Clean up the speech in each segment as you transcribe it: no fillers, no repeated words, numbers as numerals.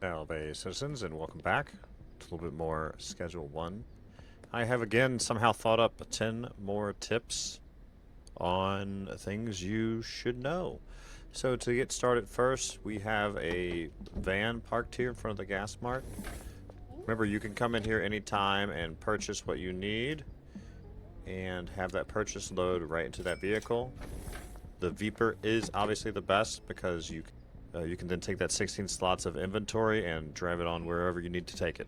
Salve, citizens, and welcome back to a little bit more Schedule 1. I have again somehow thought up 10 more tips on things you should know. So to get started first, we have a van parked here in front of the gas mart. Remember, you can come in here anytime and purchase what you need and have that purchase load right into that vehicle. The Viper is obviously the best because you can then take that 16 slots of inventory and drive it on wherever you need to take it.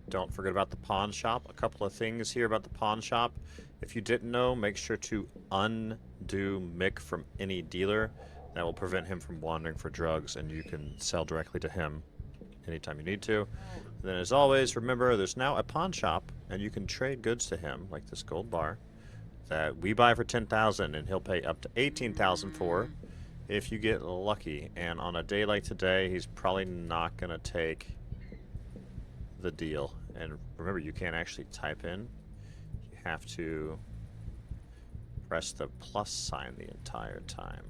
Don't forget about the pawn shop. A couple of things here about the pawn shop. If you didn't know, make sure to undo Mick from any dealer. That will prevent him from wandering for drugs, and you can sell directly to him anytime you need to. And then as always, remember there's now a pawn shop, and you can trade goods to him, like this gold bar, that we buy for 10,000 and he'll pay up to 18,000 for if you get lucky. And on a day like today, he's probably not gonna take the deal. And remember, you can't actually type in. You have to press the plus sign the entire time.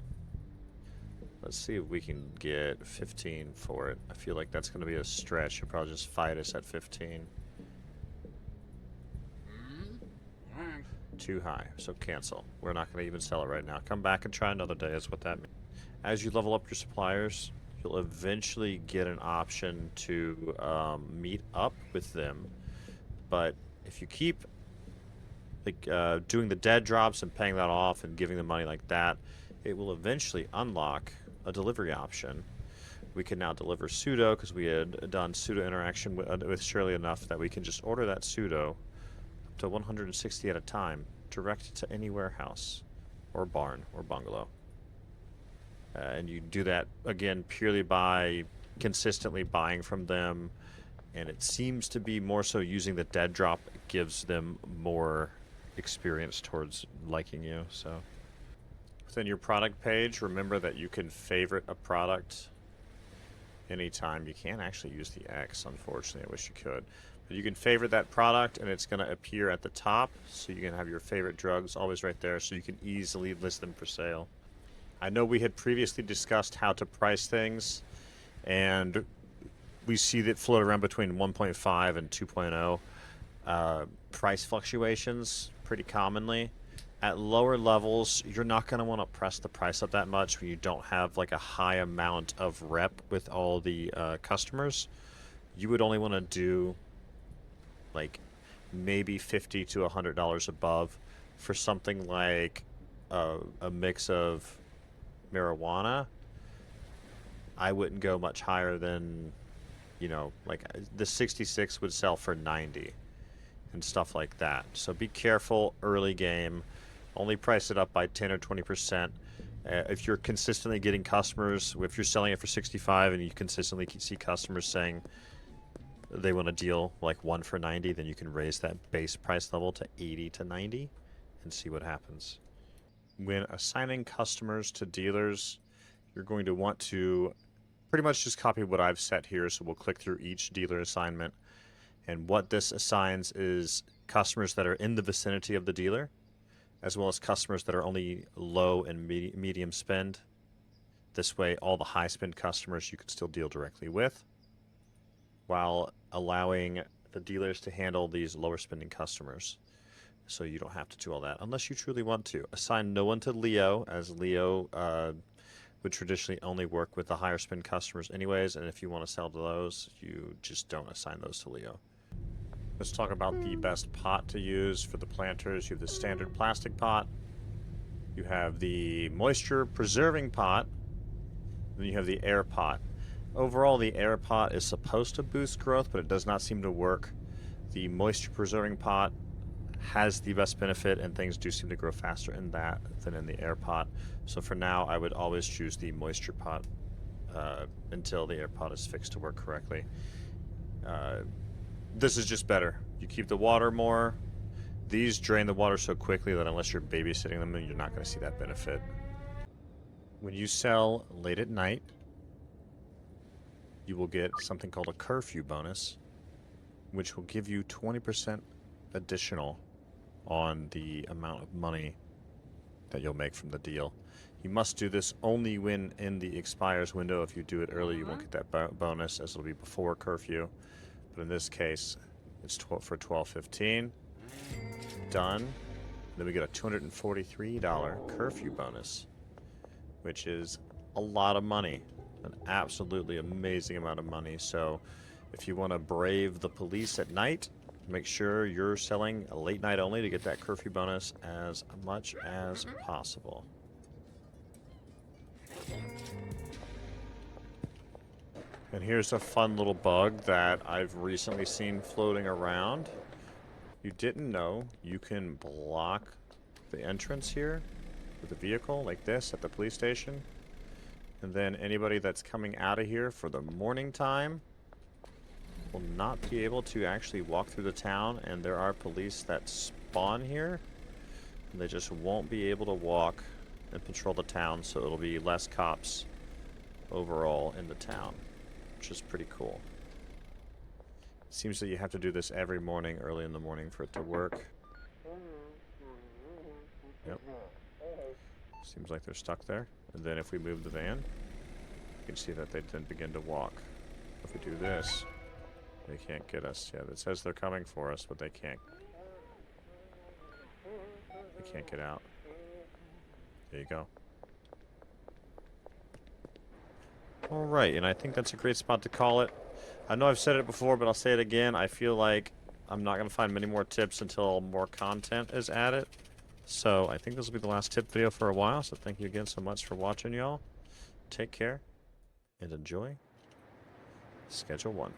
Let's see if we can get 15 for it. I feel like that's gonna be a stretch. He'll probably just fight us at 15. Too high, so cancel. We're not going to even sell it right now. Come back and try another day, is what that means. As you level up your suppliers, you'll eventually get an option to meet up with them. But if you keep doing the dead drops and paying that off and giving them money like that, it will eventually unlock a delivery option. We can now deliver pseudo because we had done pseudo interaction with Shirley enough that we can just order that pseudo to 160 at a time, direct to any warehouse or barn or bungalow. And you do that again purely by consistently buying from them, and it seems to be more so using the dead drop gives them more experience towards liking you. So within your product page, remember that you can favorite a product anytime. You can't actually use the X, unfortunately. I wish you could. But you can favorite that product and it's going to appear at the top, so you can have your favorite drugs always right there, so you can easily list them for sale. I know we had previously discussed how to price things, and we see that float around between 1.5 and 2.0 price fluctuations pretty commonly. At lower levels, you're not going to want to press the price up that much when you don't have like a high amount of rep with all the customers. You would only want to do like maybe $50 to $100 above for something like a mix of marijuana. I wouldn't go much higher than, you know, like the 66 would sell for 90 and stuff like that. So be careful early game. Only price it up by 10 or 20%. If you're consistently getting customers, if you're selling it for 65 and you consistently see customers saying they want a deal like 1 for 90, then you can raise that base price level to 80 to 90 and see what happens. When assigning customers to dealers, you're going to want to pretty much just copy what I've set here. So we'll click through each dealer assignment, and what this assigns is customers that are in the vicinity of the dealer, as well as customers that are only low and medium spend. This way, all the high spend customers you can still deal directly with, while allowing the dealers to handle these lower spending customers. So you don't have to do all that unless you truly want to. Assign no one to Leo, as Leo would traditionally only work with the higher spend customers anyways, and if you want to sell to those, you just don't assign those to Leo. Let's talk about the best pot to use for the planters. You have the standard plastic pot, you have the moisture preserving pot, then you have the air pot. Overall, the air pot is supposed to boost growth, but it does not seem to work. The moisture preserving pot has the best benefit, and things do seem to grow faster in that than in the air pot. So for now, I would always choose the moisture pot until the air pot is fixed to work correctly. This is just better. You keep the water more. These drain the water so quickly that unless you're babysitting them, you're not going to see that benefit. When you sell late at night, you will get something called a curfew bonus, which will give you 20% additional on the amount of money that you'll make from the deal. You must do this only when in the expires window. If you do it early, you won't get that bonus, as it'll be before curfew. But in this case, it's for 12:15. Done. Then we get a $243 curfew bonus, which is a lot of money. An absolutely amazing amount of money. So if you want to brave the police at night, make sure you're selling a late night only to get that curfew bonus as much as possible. And here's a fun little bug that I've recently seen floating around. You didn't know you can block the entrance here with a vehicle like this at the police station. And then anybody that's coming out of here for the morning time will not be able to actually walk through the town. And there are police that spawn here, and they just won't be able to walk and patrol the town, so it'll be less cops overall in the town, which is pretty cool. It seems that you have to do this every morning, early in the morning, for it to work. Yep. Seems like they're stuck there. And then if we move the van, you can see that they then begin to walk. If we do this, they can't get us. Yeah, it says they're coming for us, but they can't. They can't get out. There you go. Alright, and I think that's a great spot to call it. I know I've said it before, but I'll say it again. I feel like I'm not going to find many more tips until more content is added. So I think this will be the last tip video for a while. So thank you again so much for watching, y'all. Take care and enjoy Schedule 1.